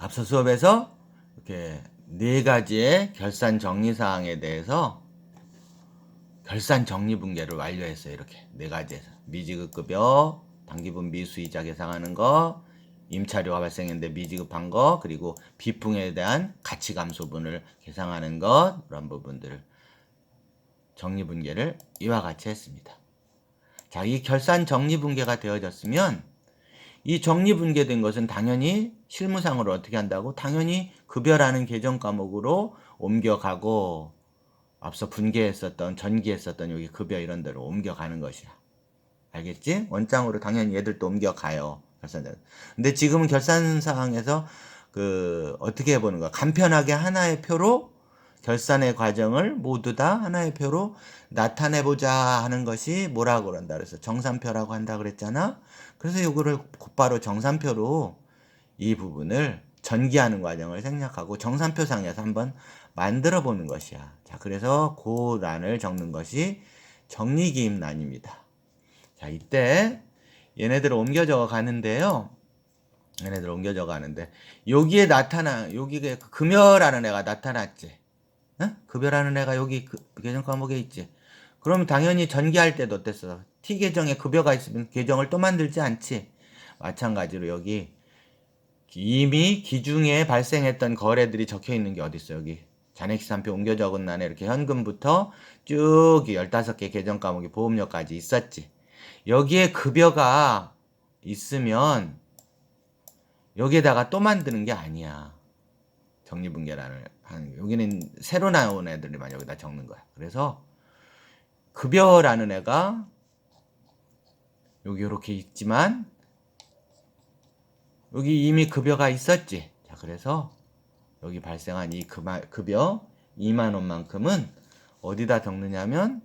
앞서 수업에서 이렇게 네 가지의 결산 정리 사항에 대해서 결산 정리 분계를 완료했어요. 이렇게 네 가지에서 미지급급여, 당기분 미수이자 계상하는 거, 임차료가 발생했는데 미지급한 거, 그리고 비풍에 대한 가치 감소분을 계상하는 것, 그런 부분들을 정리 분계를 이와 같이 했습니다. 자, 이 결산 정리 분계가 되어졌으면 이 정리 분계된 것은 당연히 실무상으로 어떻게 한다고? 당연히 급여라는 계정 과목으로 옮겨가고 앞서 분계했었던 전기했었던 여기 급여 이런 데로 옮겨가는 것이야. 알겠지? 원장으로 당연히 얘들도 옮겨가요. 결산자. 근데 지금은 결산사항에서 어떻게 해보는 거야? 간편하게 하나의 표로 결산의 과정을 모두 다 하나의 표로 나타내보자 하는 것이 뭐라고 그런다 그래서 정산표라고 한다 그랬잖아. 그래서 이거를 곧바로 정산표로 이 부분을 전기하는 과정을 생략하고 정산표상에서 한번 만들어 보는 것이야. 자, 그래서 그 란을 적는 것이 정리기입란입니다. 자, 이때 얘네들을 옮겨 적어 가는데요. 얘네들 옮겨 적어 가는데 여기에 여기에 금여라는 애가 나타났지. 응? 급여라는 애가 여기 계정 과목에 있지. 그럼 당연히 전기할 때도 어땠어? T 계정에 급여가 있으면 계정을 또 만들지 않지. 마찬가지로 여기 이미 기중에 발생했던 거래들이 적혀 있는 게 어디 있어? 여기 잔액시산표 옮겨 적은 난에 이렇게 현금부터 쭉 15개 계정 과목이 보험료까지 있었지. 여기에 급여가 있으면 여기에다가 또 만드는 게 아니야. 정리분계란을 하는 여기는 새로 나온 애들만 여기다 적는 거야. 그래서 급여라는 애가 여기 이렇게 있지만 여기 이미 급여가 있었지. 자, 그래서 여기 발생한 이 급여 2만 원만큼은 어디다 적느냐면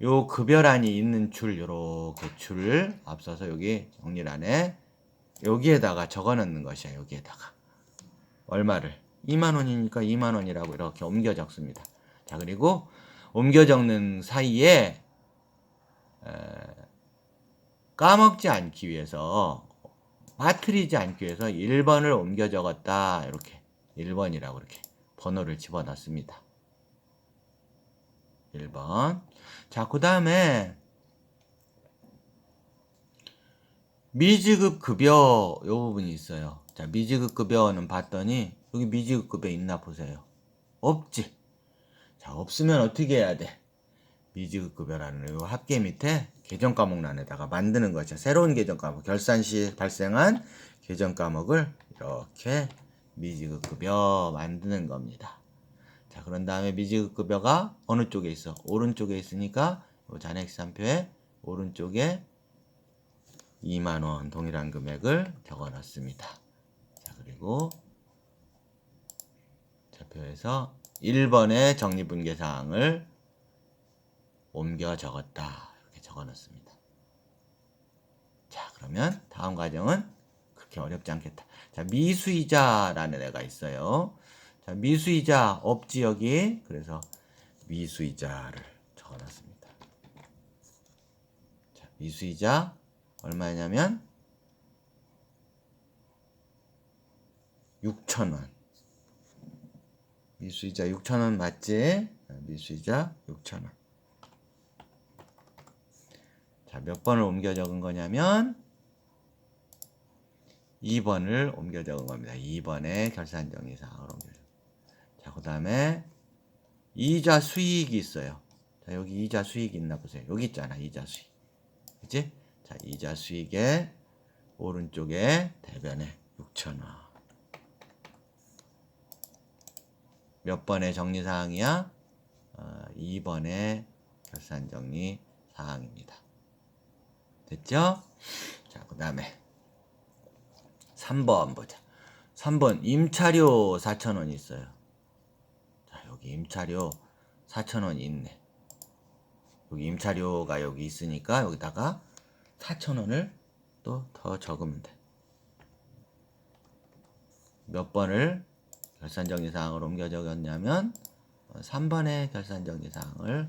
요 급여란이 있는 줄 요렇게 줄을 앞서서 여기 정리란에 여기에다가 적어 넣는 것이야. 여기에다가 얼마를 2만 원이니까 2만 원이라고 이렇게 옮겨 적습니다. 자, 그리고 옮겨 적는 사이에 까먹지 않기 위해서 빠뜨리지 않기 위해서 1번을 옮겨 적었다. 이렇게 1번이라고 이렇게 번호를 집어넣습니다. 1번. 자, 그 다음에 미지급 급여 요 부분이 있어요. 자, 미지급 급여는 봤더니 여기 미지급 급여 있나 보세요. 없지. 자, 없으면 어떻게 해야 돼? 미지급 급여라는 요 합계 밑에 계정 과목란에다가 만드는 거죠. 새로운 계정 과목, 결산 시 발생한 계정 과목을 이렇게 미지급 급여 만드는 겁니다. 자, 그런 다음에 미지급 급여가 어느 쪽에 있어? 오른쪽에 있으니까 요 잔액시산표에 오른쪽에 2만 원 동일한 금액을 적어 놨습니다. 자, 그리고 좌표에서 1번의 정리분계 사항을 옮겨 적었다. 이렇게 적어 놨습니다. 자, 그러면 다음 과정은 그렇게 어렵지 않겠다. 자, 미수이자라는 애가 있어요. 자, 미수이자 없지 여기. 그래서 미수이자를 적어 놨습니다. 자, 미수이자 얼마냐면 6,000원. 미수이자 6,000원 맞지? 미수이자 6,000원. 자, 몇 번을 옮겨 적은 거냐면 2번을 옮겨 적은 겁니다. 2번의 결산정리사항을 옮겨 적은. 자, 그 다음에 이자 수익이 있어요. 자, 여기 이자 수익이 있나 보세요. 여기 있잖아, 이자 수익. 그치? 자, 이자 수익의 오른쪽에 대변에 6,000원. 몇 번의 정리사항이야? 2번의 결산정리 사항입니다. 됐죠? 자, 그 다음에 3번 보자. 3번 임차료 4,000원이 있어요. 자, 여기 임차료 4,000원이 있네. 여기 임차료가 여기 있으니까 여기다가 4,000원을 또 더 적으면 돼. 몇 번을 결산정리사항으로 옮겨 적었냐면 3번의 결산정리사항을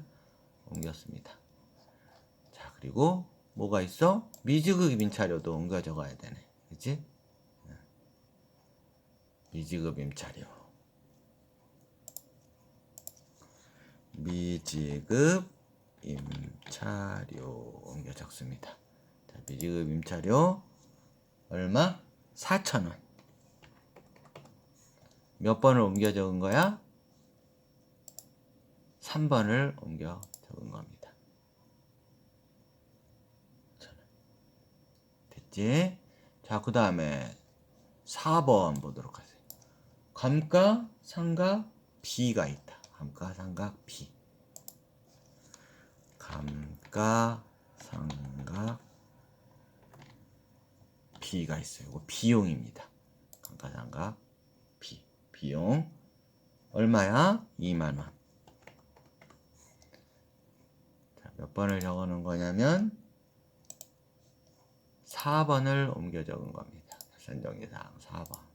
옮겼습니다. 자, 그리고 뭐가 있어? 미지급 임차료도 옮겨 적어야 되네. 그치? 미지급 임차료. 미지급 임차료 옮겨 적습니다. 자, 미지급 임차료 얼마? 4,000원. 몇 번을 옮겨 적은 거야? 3번을 옮겨 적은 겁니다. 됐지? 자, 그 다음에 4번 보도록 하세요. 감가상각 B가 있다. 감가상각 B. 감가상각 B가 있어요. 이거 비용입니다. 감가상각 B. 비용 얼마야? 2만 원. 자, 몇 번을 적어 놓은 거냐면 4번을 옮겨 적은 겁니다. 결산정리사항 4번.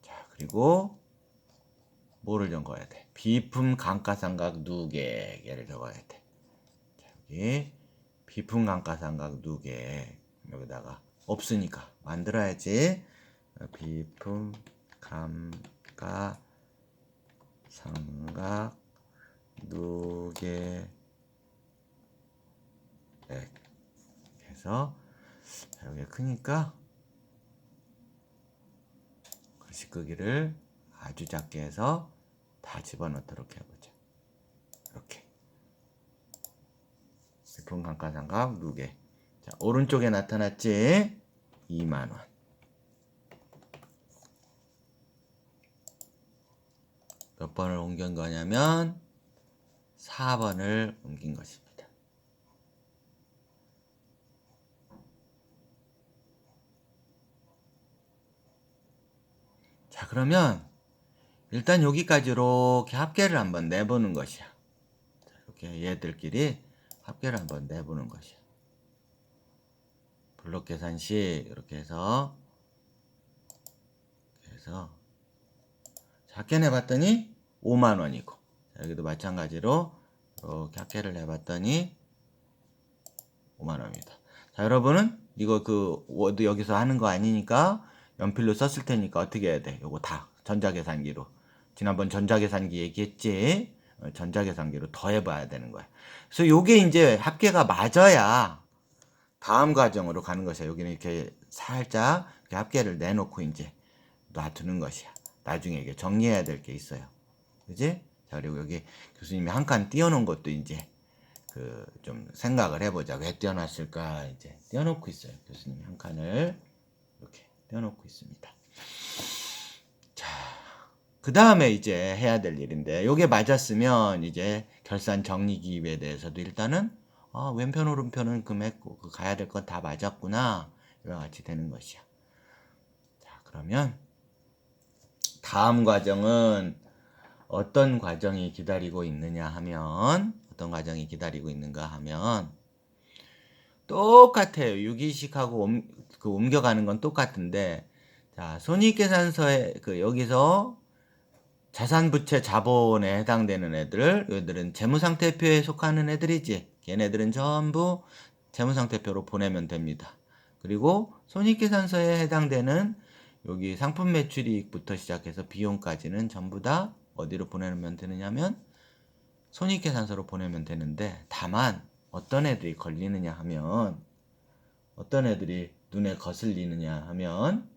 자, 그리고 뭐를 적어야 돼? 비품 감가상각 누계액을 적어야 돼. 자, 여기 비품 감가상각 누계액 여기다가 없으니까 만들어야지. 비품 감가상각 누계액 해서 여기 크니까 글씨 크기를 아주 작게 해서 다 집어넣도록 해보자. 이렇게 비품 감가상각 누계. 자, 오른쪽에 나타났지? 2만 원. 몇 번을 옮긴 거냐면 4번을 옮긴 것입니다. 자, 그러면 일단 여기까지 이렇게 합계를 한번 내보는 것이야. 자, 이렇게 얘들끼리 합계를 한번 내보는 것이야. 블록 계산식 이렇게 해서 합계 내봤더니 5만 원이고, 자, 여기도 마찬가지로 이렇게 합계를 내봤더니 5만 원입니다. 자, 여러분은 이거 그 워드 여기서 하는 거 아니니까 연필로 썼을 테니까 어떻게 해야 돼? 요거 다 전자계산기로. 지난번 전자계산기 얘기했지? 전자계산기로 더해봐야 되는 거야. 그래서 요게 이제 합계가 맞아야 다음 과정으로 가는 것이야. 여기는 이렇게 살짝 이렇게 합계를 내놓고 이제 놔두는 것이야. 나중에 이게 정리해야 될 게 있어요. 그지? 자, 그리고 여기 교수님이 한 칸 띄워놓은 것도 이제 그 좀 생각을 해보자. 왜 띄워놨을까? 이제 띄워놓고 있어요. 교수님이 한 칸을 이렇게 띄워놓고 있습니다. 자, 그 다음에 이제 해야 될 일인데, 요게 맞았으면 이제 결산 정리 기입에 대해서도 일단은 왼편 오른편은 금액 가야 될 건 다 맞았구나, 이와 같이 되는 것이야. 자, 그러면 다음 과정은 어떤 과정이 기다리고 있느냐 하면, 어떤 과정이 기다리고 있는가 하면 똑같아요. 유기식하고 옮겨가는 건 똑같은데, 자, 손익계산서에 여기서 자산부채 자본에 해당되는 얘들은 재무상태표에 속하는 애들이지. 걔네들은 전부 재무상태표로 보내면 됩니다. 그리고 손익계산서에 해당되는 여기 상품 매출이익부터 시작해서 비용까지는 전부 다 어디로 보내면 되느냐면 손익계산서로 보내면 되는데, 다만 어떤 애들이 걸리느냐 하면, 어떤 애들이 눈에 거슬리느냐 하면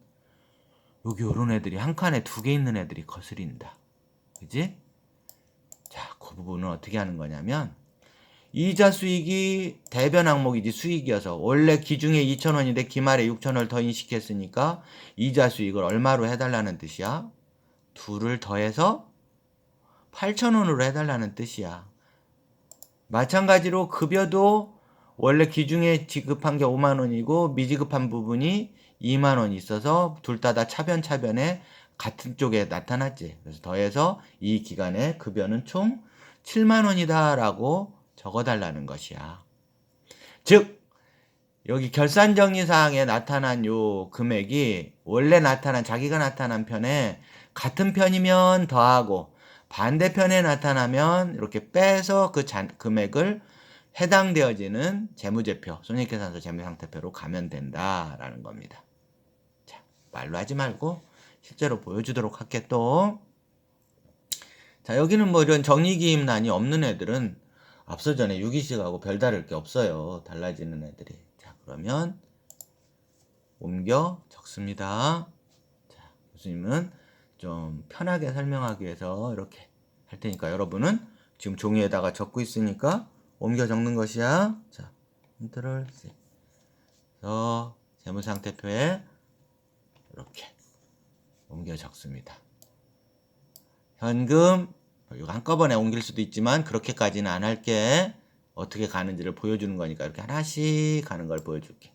여기 요런 애들이 한 칸에 2개 있는 애들이 거슬린다. 그지? 자, 그 부분은 어떻게 하는 거냐면, 이자 수익이 대변 항목이지 수익이어서 원래 기중에 2,000원인데 기말에 6,000원을 더 인식했으니까 이자 수익을 얼마로 해달라는 뜻이야? 2를 더해서 8,000원으로 해달라는 뜻이야. 마찬가지로 급여도 원래 기중에 지급한 게 5만 원이고 미지급한 부분이 2만 원이 있어서 둘 다 차변에 같은 쪽에 나타났지. 그래서 더해서 이 기간에 급여는 총 7만 원이다 라고 적어달라는 것이야. 즉 여기 결산정리사항에 나타난 요 금액이 원래 자기가 나타난 편에 같은 편이면 더하고, 반대편에 나타나면 이렇게 빼서 그 금액을 해당되어지는 재무제표, 손익계산서 재무상태표로 가면 된다라는 겁니다. 자, 말로 하지 말고 실제로 보여주도록 할게 또. 자, 여기는 뭐 이런 정리기입란이 없는 애들은 앞서 전에 유기식하고 별다를 게 없어요. 달라지는 애들이. 자, 그러면 옮겨 적습니다. 자, 교수님은 좀 편하게 설명하기 위해서 이렇게 할 테니까 여러분은 지금 종이에다가 적고 있으니까 옮겨 적는 것이야. 자, 컨트롤 C. 그래서 재무상태표에 이렇게 옮겨 적습니다. 현금 이거 한꺼번에 옮길 수도 있지만 그렇게까지는 안 할게. 어떻게 가는지를 보여주는 거니까 이렇게 하나씩 가는 걸 보여줄게.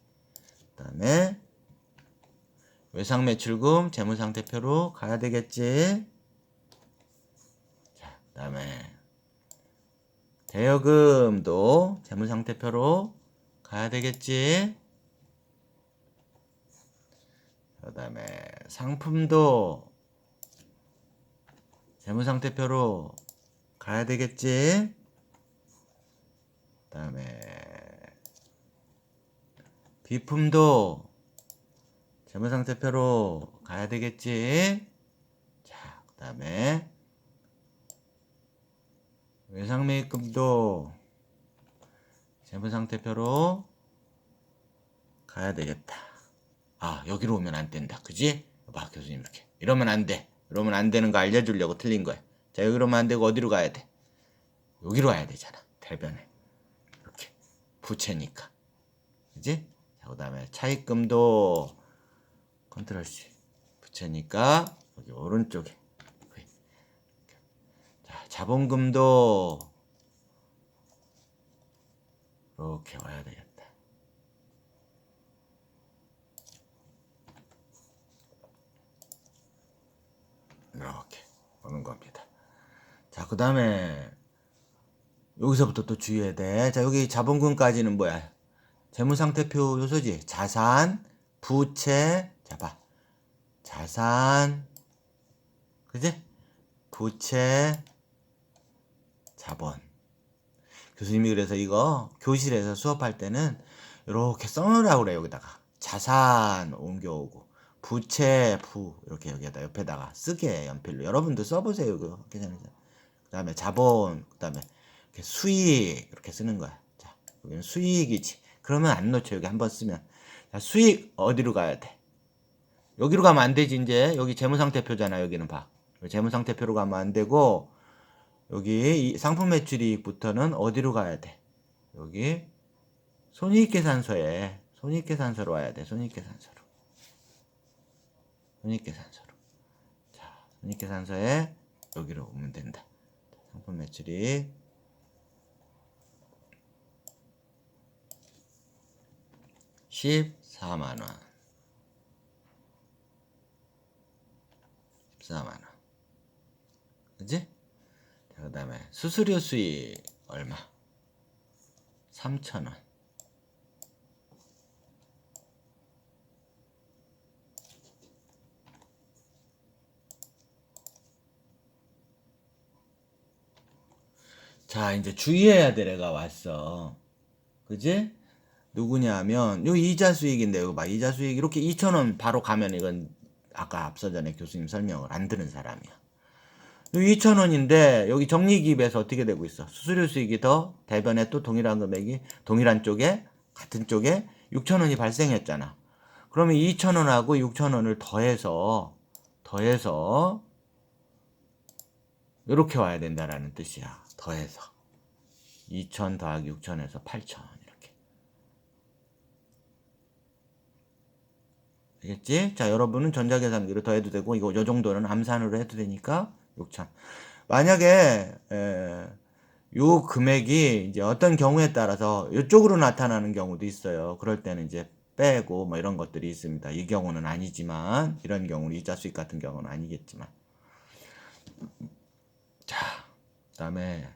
그 다음에 외상매출금 재무상태표로 가야 되겠지. 자, 그 다음에 대여금도 재무상태표로 가야 되겠지. 그 다음에 상품도 재무상태표로 가야 되겠지. 그 다음에 비품도 재무상태표로 가야 되겠지. 자, 그 다음에 외상매입금도 재무상태표로 가야 되겠다. 아, 여기로 오면 안 된다. 그지? 봐, 교수님 이렇게. 이러면 안 돼. 이러면 안 되는 거 알려주려고 틀린 거야. 자, 여기로 오면 안 되고 어디로 가야 돼? 여기로 와야 되잖아. 대변에. 이렇게. 부채니까. 그지? 자, 그 다음에 차입금도 컨트롤 C. 부채니까 여기 오른쪽에. 자, 자본금도 이렇게 와야 되겠다. 이렇게 오는 겁니다. 자, 그 다음에 여기서부터 또 주의해야 돼. 자, 여기 자본금까지는 뭐야? 재무상태표 요소지. 자산, 부채. 자, 봐. 자산, 그지? 부채, 자본. 교수님이 그래서 이거 교실에서 수업할 때는 이렇게 써놓으라고 그래. 여기다가 자산 옮겨오고 부채, 이렇게 여기에다 옆에다가 쓰게 연필로. 여러분도 써보세요. 이거 괜찮으죠? 그 다음에 자본, 그 다음에 수익 이렇게 쓰는 거야. 자, 여기는 수익이지. 그러면 안 놓쳐. 여기 한번 쓰면. 자, 수익 어디로 가야 돼? 여기로 가면 안 되지. 이제 여기 재무상태표잖아. 여기는 봐. 재무상태표로 가면 안 되고 여기 이 상품 매출이익부터는 어디로 가야 돼? 여기 손익계산서에 손익계산서로 와야 돼. 손익계산서로. 자, 손익계산서에 여기로 오면 된다. 상품 매출이익 14만원. 14만원. 그지? 그 다음에 수수료 수익 얼마? 3,000원. 자, 이제 주의해야 될 애가 왔어. 그지? 누구냐면 요 이자 수익인데 이거 봐. 이자 수익 이렇게 2,000원 바로 가면 이건 아까 앞서 전에 교수님 설명을 안 들은 사람이야. 2,000원인데 여기 적립기입에서 어떻게 되고 있어? 수수료 수익이 더 대변에 또 동일한 금액이 동일한 쪽에 같은 쪽에 6,000원이 발생했잖아. 그러면 2,000원하고 6,000원을 더해서 이렇게 와야 된다라는 뜻이야. 더해서 2,000 더하기 6,000에서 8,000 이렇게. 알겠지? 자, 여러분은 전자계산기로 더해도 되고 이거 요 정도는 암산으로 해도 되니까 6,000. 만약에 요 금액이 이제 어떤 경우에 따라서 이쪽으로 나타나는 경우도 있어요. 그럴 때는 이제 빼고 뭐 이런 것들이 있습니다. 이 경우는 아니지만 이런 경우는 이자 수익 같은 경우는 아니겠지만. 자, 그다음에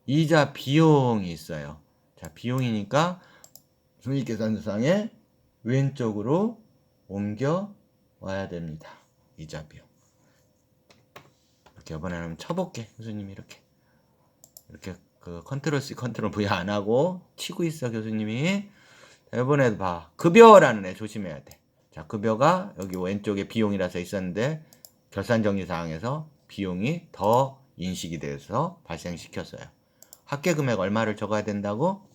이자 비용이 있어요. 자, 비용이니까 손익계산서상에 왼쪽으로 옮겨 와야 됩니다. 이자 비용. 이렇게 이번에는 쳐볼게. 교수님이 이렇게 그 컨트롤 C 컨트롤 V 안 하고 치고 있어. 교수님이. 이번에도 봐. 급여라는 애 조심해야 돼. 자, 급여가 여기 왼쪽에 비용이라서 있었는데 결산정리사항에서 비용이 더 인식이 돼서 발생시켰어요. 합계금액 얼마를 적어야 된다고?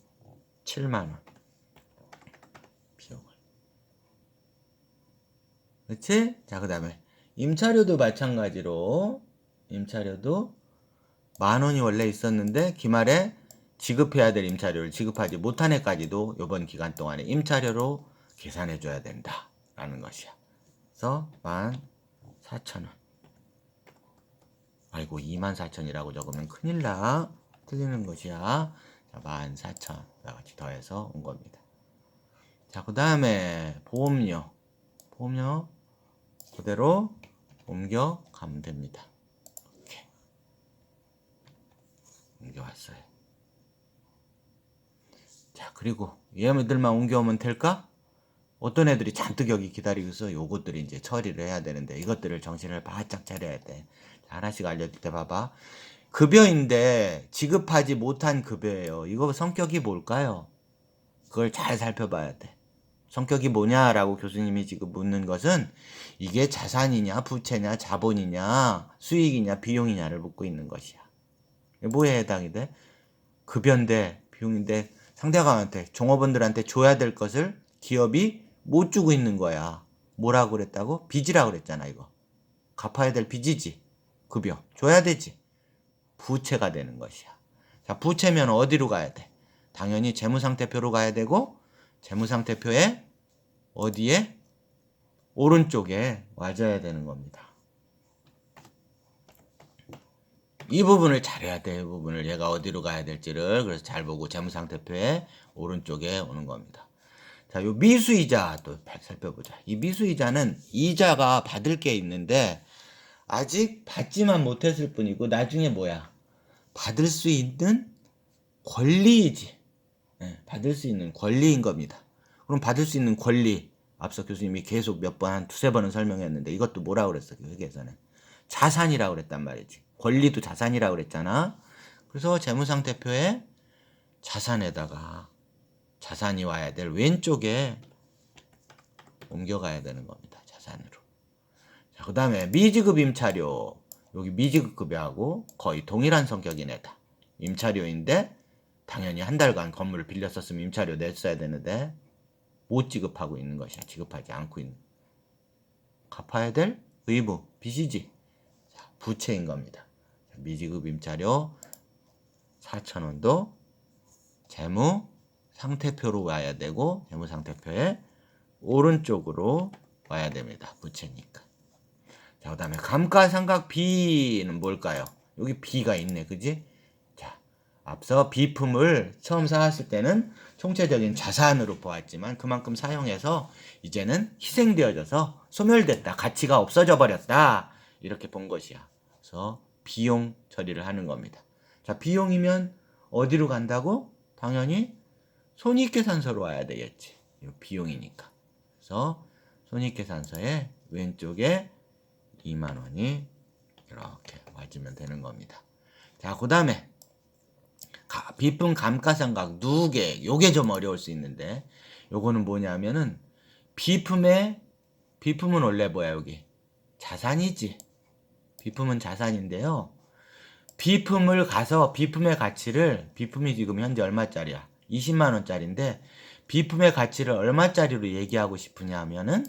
7만원 비용을. 그렇지? 자, 그 다음에 임차료도 마찬가지로 임차료도 10,000원이 원래 있었는데 기말에 지급해야 될 임차료를 지급하지 못한 해까지도 이번 기간 동안에 임차료로 계산해 줘야 된다 라는 것이야. 그래서 14,000원. 아이고 24,000이라고 적으면 큰일 나. 틀리는 것이야. 자, 14,000 같이 더해서 온 겁니다. 자, 그 다음에 보험료 그대로 옮겨가면 됩니다. 이렇게 옮겨왔어요. 자, 그리고 얘네들만 옮겨오면 될까? 어떤 애들이 잔뜩 여기 기다리고 있어. 요것들이 이제 처리를 해야 되는데 이것들을 정신을 바짝 차려야 돼. 자, 하나씩 알려줄 때 봐봐. 급여인데 지급하지 못한 급여예요. 이거 성격이 뭘까요? 그걸 잘 살펴봐야 돼. 성격이 뭐냐라고 교수님이 지금 묻는 것은 이게 자산이냐 부채냐 자본이냐 수익이냐 비용이냐를 묻고 있는 것이야. 뭐에 해당이 돼? 급여인데 비용인데 상대방한테 종업원들한테 줘야 될 것을 기업이 못 주고 있는 거야. 뭐라고 그랬다고? 빚이라고 그랬잖아. 이거 갚아야 될 빚이지. 급여 줘야 되지. 부채가 되는 것이야. 자, 부채면 어디로 가야 돼? 당연히 재무상태표로 가야 되고 재무상태표에 어디에? 오른쪽에 와줘야 되는 겁니다. 이 부분을 잘해야 돼. 이 부분을 얘가 어디로 가야 될지를 그래서 잘 보고 재무상태표에 오른쪽에 오는 겁니다. 자, 요 미수이자 또 살펴보자. 이 미수이자는 이자가 받을 게 있는데 아직 받지만 못했을 뿐이고 나중에 뭐야? 받을 수 있는 권리이지. 네, 받을 수 있는 권리인 겁니다. 그럼 받을 수 있는 권리 앞서 교수님이 계속 몇 번, 한 두세 번은 설명했는데 이것도 뭐라고 그랬어? 회계에서는 자산이라고 그랬단 말이지. 권리도 자산이라고 그랬잖아. 그래서 재무상태표에 자산에다가 자산이 와야 될 왼쪽에 옮겨가야 되는 겁니다. 자산으로. 자, 그 다음에 미지급 임차료. 여기 미지급 급여하고 거의 동일한 성격인 애다. 임차료인데 당연히 한 달간 건물을 빌렸었으면 임차료 냈어야 되는데 못 지급하고 있는 것이야. 지급하지 않고 있는. 갚아야 될 의무, 빚이지. 자, 부채인 겁니다. 미지급 임차료 4,000원도 재무 상태표로 와야 되고 재무 상태표에 오른쪽으로 와야 됩니다. 부채니까. 자, 그 다음에 감가상각 B는 뭘까요? 여기 B가 있네. 그지? 자, 앞서 비품을 처음 사왔을 때는 총체적인 자산으로 보았지만 그만큼 사용해서 이제는 희생되어져서 소멸됐다. 가치가 없어져 버렸다. 이렇게 본 것이야. 그래서 비용 처리를 하는 겁니다. 자, 비용이면 어디로 간다고? 당연히 손익계산서로 와야 되겠지. 비용이니까. 그래서 손익계산서에 왼쪽에 2만원이 이렇게 와주면 되는 겁니다. 자, 그 다음에 비품 감가상각 누계. 요게 좀 어려울 수 있는데 요거는 뭐냐면은 비품은 원래 뭐야? 여기 자산이지. 비품은 자산인데요. 비품을 가서 비품의 가치를 비품이 지금 현재 얼마짜리야? 20만원짜리인데 비품의 가치를 얼마짜리로 얘기하고 싶으냐 하면은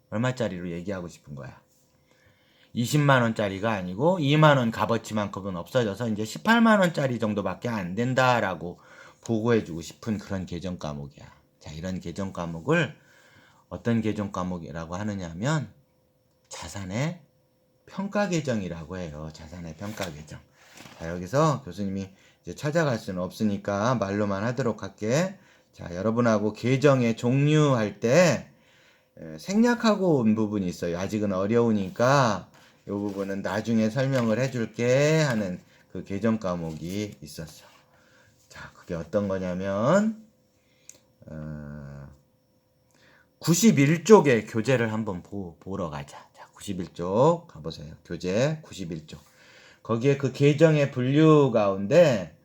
얼마짜리로 얘기하고 싶은 거야? 20만원짜리가 아니고 2만원 값어치만큼은 없어져서 이제 18만원짜리 정도밖에 안 된다라고 보고해주고 싶은 그런 개정 과목이야. 자, 이런 개정 과목을 어떤 개정 과목이라고 하느냐 하면 자산의 평가 개정이라고 해요. 자산의 평가 개정. 자, 여기서 교수님이 이제 찾아갈 수는 없으니까 말로만 하도록 할게. 자, 여러분하고 개정의 종류할 때 생략하고 온 부분이 있어요. 아직은 어려우니까 이 부분은 나중에 설명을 해줄게 하는 그 개정 과목이 있었어. 자, 그게 어떤 거냐면 91쪽의 교재를 한번 보러 가자. 자, 91쪽 가보세요. 교재 91쪽. 거기에 그 계정의 분류 가운데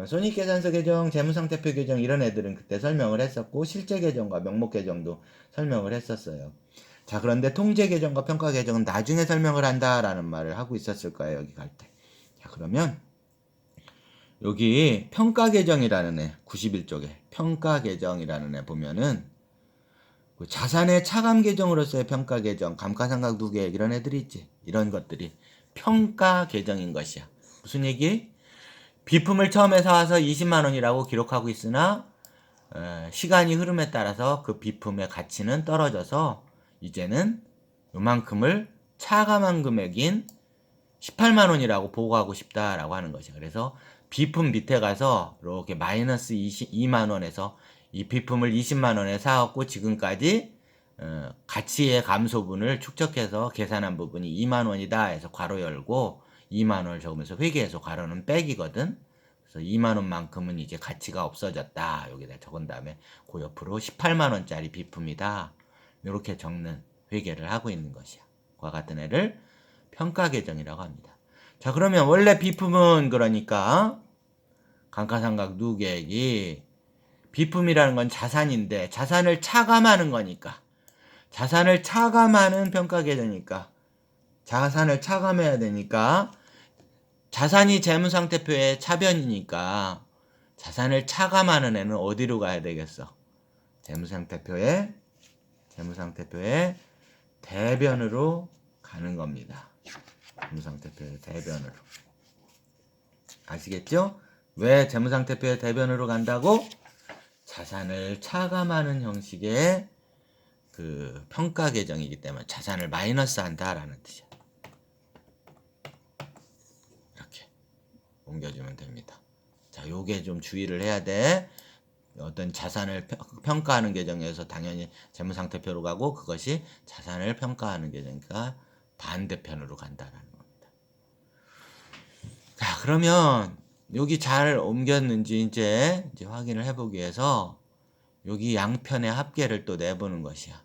손익계산서 계정, 재무상태표 계정 이런 애들은 그때 설명을 했었고 실제 계정과 명목 계정도 설명을 했었어요. 자, 그런데 통제 계정과 평가 계정은 나중에 설명을 한다라는 말을 하고 있었을 거예요, 여기 갈 때. 자, 그러면 여기 평가 계정이라는 애, 91쪽에 평가 계정이라는 애 보면은 그 자산의 차감 계정으로서의 평가 계정, 감가상각 누계획 이런 애들이 있지. 이런 것들이 평가 계정인 것이야. 무슨 얘기? 비품을 처음에 사와서 20만 원이라고 기록하고 있으나 시간이 흐름에 따라서 그 비품의 가치는 떨어져서 이제는 요만큼을 차감한 금액인 18만 원이라고 보고하고 싶다라고 하는 것이야. 그래서 비품 밑에 가서 이렇게 마이너스 2만 원에서 이 비품을 20만 원에 사왔고 지금까지 가치의 감소분을 축적해서 계산한 부분이 2만 원이다 해서 괄호 열고 2만 원을 적으면서 회계에서 괄호는 빼기거든. 그래서 2만 원만큼은 이제 가치가 없어졌다. 여기다 적은 다음에 그 옆으로 18만 원짜리 비품이다. 이렇게 적는 회계를 하고 있는 것이야. 그와 같은 애를 평가 계정이라고 합니다. 자, 그러면 원래 비품은 그러니까 감가상각 누계획이 비품이라는 건 자산인데 자산을 차감하는 거니까 자산을 차감하는 평가 계정이니까 자산을 차감해야 되니까 자산이 재무상태표의 차변이니까 자산을 차감하는 애는 어디로 가야 되겠어? 재무상태표의 대변으로 가는 겁니다. 재무상태표의 대변으로. 아시겠죠? 왜 재무상태표의 대변으로 간다고? 자산을 차감하는 형식의 그 평가 계정이기 때문에 자산을 마이너스 한다라는 뜻이야. 이렇게 옮겨주면 됩니다. 자, 요게 좀 주의를 해야 돼. 어떤 자산을 평가하는 계정에서 당연히 재무상태표로 가고 그것이 자산을 평가하는 계정이니까 반대편으로 간다라는 겁니다. 자, 그러면 여기 잘 옮겼는지 이제 확인을 해보기 위해서 여기 양편의 합계를 또 내보는 것이야.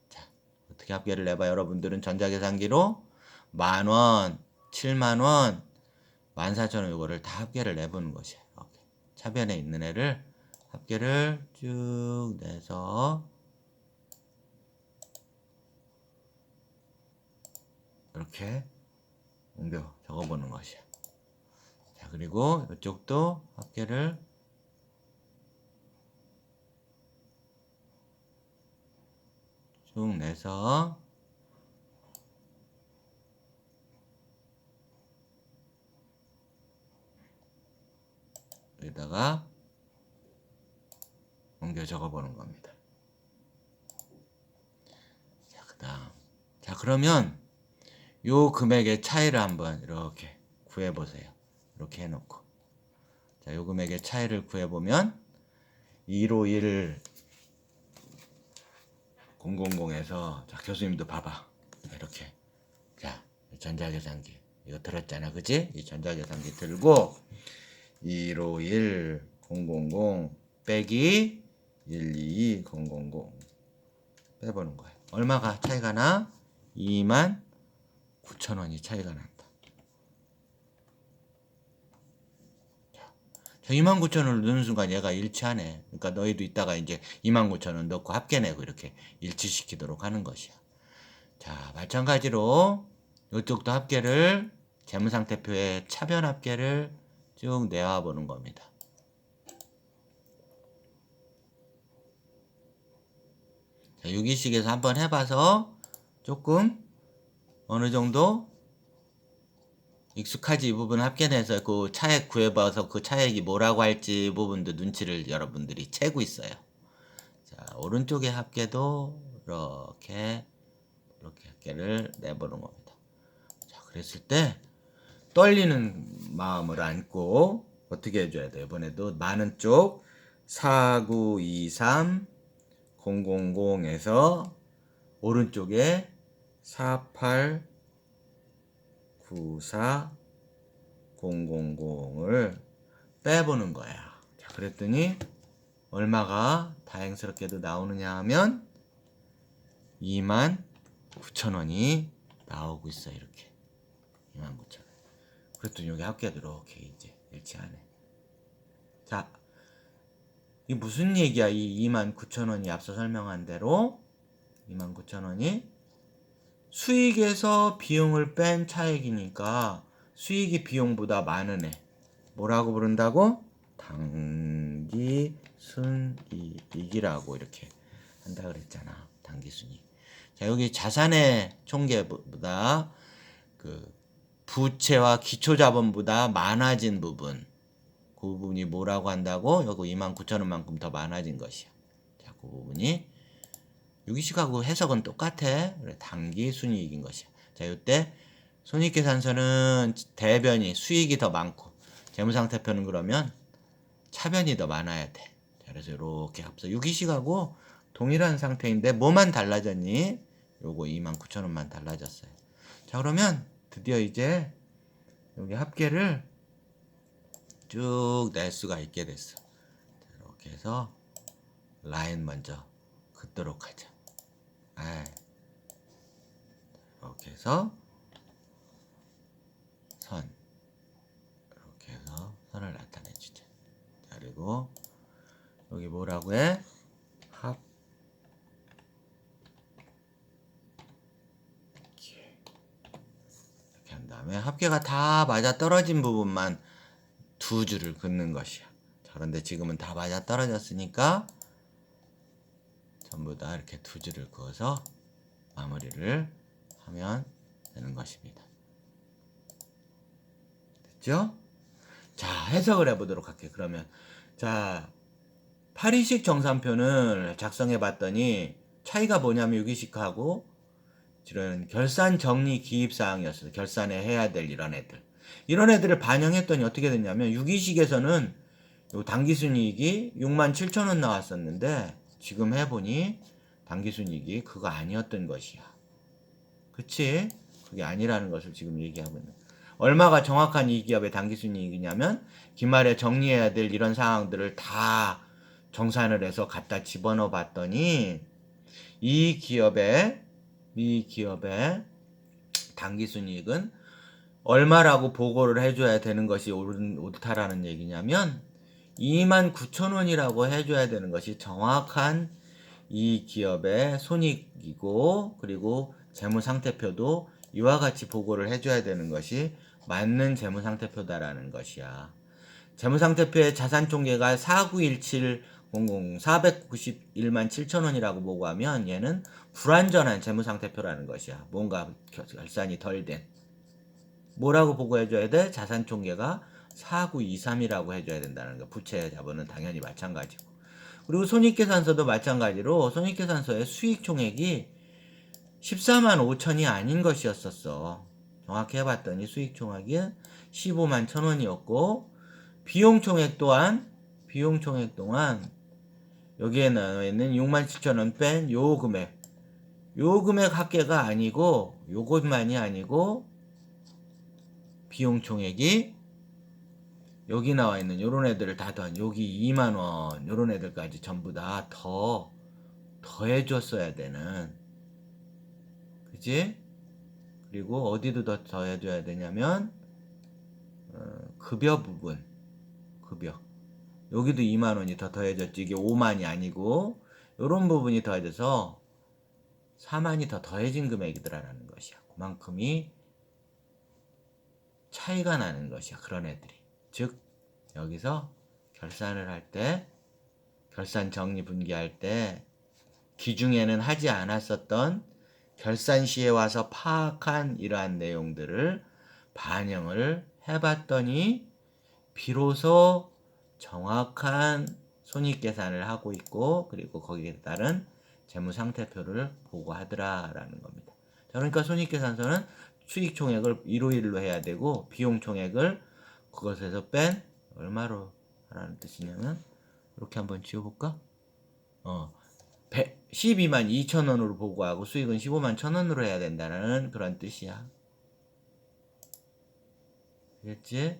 자, 어떻게 합계를 내봐? 여러분들은 전자계산기로 10,000원, 70,000원, 14,000원 이거를 다 합계를 내보는 것이야. 이렇게. 차변에 있는 애를 합계를 쭉 내서 이렇게 옮겨 적어보는 것이야. 자, 그리고 이쪽도 합계를 쭉 내서 여기다가 옮겨 적어보는 겁니다. 자, 그다음. 자, 그러면 요 금액의 차이를 한번 이렇게 구해보세요. 이렇게 해놓고. 자, 요 금액의 차이를 구해보면 151 000에서 자, 교수님도 봐봐. 이렇게. 자, 전자계산기. 이거 들었잖아. 그지? 이 전자계산기 들고 151 000 빼기 122 000 빼보는 거예요. 얼마가 차이가 나? 29,000원이 차이가 난다. 자, 29,000원을 넣는 순간 얘가 일치하네. 그러니까 너희도 이따가 이제 29,000원 넣고 합계 내고 이렇게 일치시키도록 하는 것이야. 자, 마찬가지로 이쪽도 합계를 재무상태표의 차변 합계를 쭉 내와 보는 겁니다. 자, 6인식에서 한번 해봐서 조금 어느 정도 익숙하지 이 부분 합계내서 그 차액 구해봐서 그 차액이 뭐라고 할지 이 부분도 눈치를 여러분들이 채고 있어요. 자, 오른쪽의 합계도 이렇게 합계를 내보는 겁니다. 자, 그랬을 때 떨리는 마음을 안고 어떻게 해줘야 돼? 이번에도 많은 쪽 4923 000에서 오른쪽에 4894 000을 빼보는 거야. 자, 그랬더니 얼마가 다행스럽게도 나오느냐 하면 29,000원이 나오고 있어. 이렇게 29,000원. 그랬더니 여기 합계도 이렇게 이제 일치하네. 자, 이게 무슨 얘기야? 이 29,000원이 앞서 설명한 대로 29,000원이 수익에서 비용을 뺀 차액이니까 수익이 비용보다 많은 애 뭐라고 부른다고? 당기순이익이라고 이렇게 한다 그랬잖아. 당기순이익. 자, 여기 자산의 총계보다 그 부채와 기초자본보다 많아진 부분, 그 부분이 뭐라고 한다고? 여기 29,000원만큼 더 많아진 것이야. 자, 그 부분이 유기식하고 해석은 똑같아. 그래, 당기순이익인 것이야. 자, 이때 손익계산서는 대변이 수익이 더 많고 재무상태표는 그러면 차변이 더 많아야 돼. 자, 그래서 이렇게 합서 유기식하고 동일한 상태인데 뭐만 달라졌니? 요거 29,000원만 달라졌어요. 자, 그러면 드디어 이제 여기 합계를 쭉 낼 수가 있게 됐어. 자, 이렇게 해서 라인 먼저 긋도록 하자. 이렇게 해서 선 이렇게 해서 선을 나타내 주자. 자, 그리고 여기 뭐라고 해? 합 이렇게 한 다음에 합계가 다 맞아 떨어진 부분만 두 줄을 긋는 것이야. 자, 그런데 지금은 다 맞아 떨어졌으니까 전부 다 이렇게 두 줄을 그어서 마무리를 하면 되는 것입니다. 됐죠? 자, 해석을 해보도록 할게요. 그러면 자, 8이식 정산표는 작성해 봤더니 차이가 뭐냐면 유기식하고 이런 결산 정리 기입 사항이었어요. 결산에 해야 될 이런 애들. 이런 애들을 반영했더니 어떻게 됐냐면 유기식에서는 요 당기순이익이 67,000원 나왔었는데 지금 해보니 당기순이익이 그거 아니었던 것이야. 그치? 그게 아니라는 것을 지금 얘기하고 있는. 얼마가 정확한 이 기업의 당기순이익이냐면 기말에 정리해야 될 이런 상황들을 다 정산을 해서 갖다 집어넣어 봤더니 이 기업의 당기순이익은 얼마라고 보고를 해줘야 되는 것이 옳다라는 얘기냐면 29,000원이라고 해줘야 되는 것이 정확한 이 기업의 손익이고 그리고 재무상태표도 이와 같이 보고를 해줘야 되는 것이 맞는 재무상태표다라는 것이야. 재무상태표의 자산총계가 491700 491만 7천원이라고 보고하면 얘는 불완전한 재무상태표라는 것이야. 뭔가 결산이 덜 된. 뭐라고 보고해줘야 돼? 자산총계가 4923이라고 해줘야 된다는 거. 부채 자본은 당연히 마찬가지고. 그리고 손익계산서도 마찬가지로 손익계산서의 수익총액이 14만 5천이 아닌 것이었었어. 정확히 해봤더니 수익총액이 15만 1,000원이었고 비용총액 또한 여기에 나와 있는 6만 7천원 뺀 요 금액 합계가 아니고 요것만이 아니고 비용총액이 여기 나와 있는 요런 애들을 다 더한 여기 2만원 요런 애들까지 전부 다 더해줬어야 되는 그치? 그리고 어디도 더 더해줘야 되냐면 급여 부분 급여 여기도 2만원이 더 더해졌지 이게 5만이 아니고 요런 부분이 더해져서 4만이 더 더해진 금액이더라라는 것이야. 그만큼이 차이가 나는 것이야. 그런 애들이. 즉 여기서 결산을 할 때 결산 정리 분기할 때 기중에는 하지 않았었던 결산 시에 와서 파악한 이러한 내용들을 반영을 해봤더니 비로소 정확한 손익계산을 하고 있고 그리고 거기에 따른 재무상태표를 보고하더라라는 겁니다. 그러니까 손익계산서는 수익총액을 1로 해야 되고 비용총액을 그것에서 뺀 얼마로 하라는 뜻이냐면 이렇게 한번 지워볼까? 12만 2천원으로 보고하고 수익은 15만 1,000원으로 해야 된다는 그런 뜻이야. 알겠지?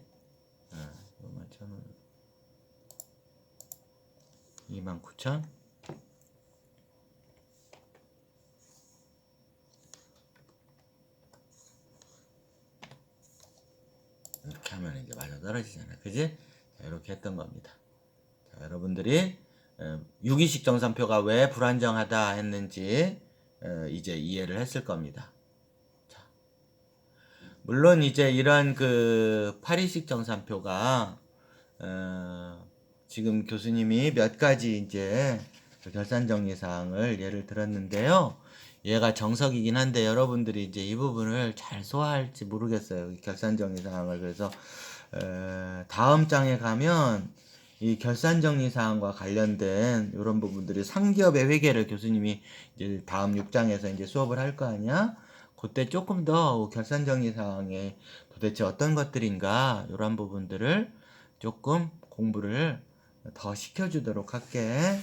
15만 1,000원 29,000 이렇게 하면 이제 맞아 떨어지잖아. 그지? 자, 이렇게 했던 겁니다. 자, 여러분들이 유기식 정산표가 왜 불안정하다 했는지 이제 이해를 했을 겁니다. 물론 이제 이런 그 파리식 정산표가 지금 교수님이 몇 가지 이제 그 결산 정리 사항을 예를 들었는데요. 얘가 정석이긴 한데 여러분들이 이제 이 부분을 잘 소화할지 모르겠어요. 이 결산 정리 사항을. 그래서 다음 장에 가면 이 결산 정리 사항과 관련된 이런 부분들이 상기업의 회계를 교수님이 이제 다음 6장에서 이제 수업을 할 거 아니야? 그때 조금 더 결산 정리 사항에 도대체 어떤 것들인가 이런 부분들을 조금 공부를 더 시켜주도록 할게.